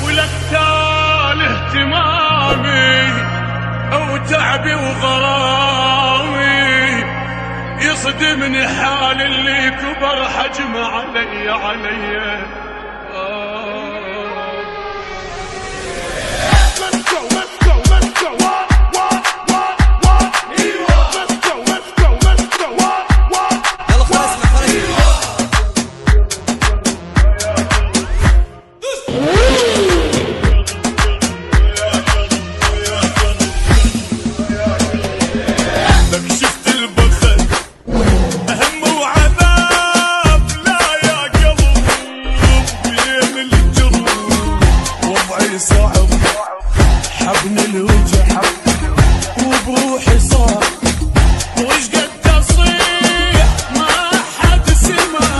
ولكتال اهتمامي او تعبي وغرامي يصدمني حال اللي كبر حجمه علي وبروحي صار وش قد اصيح ما حد سمع.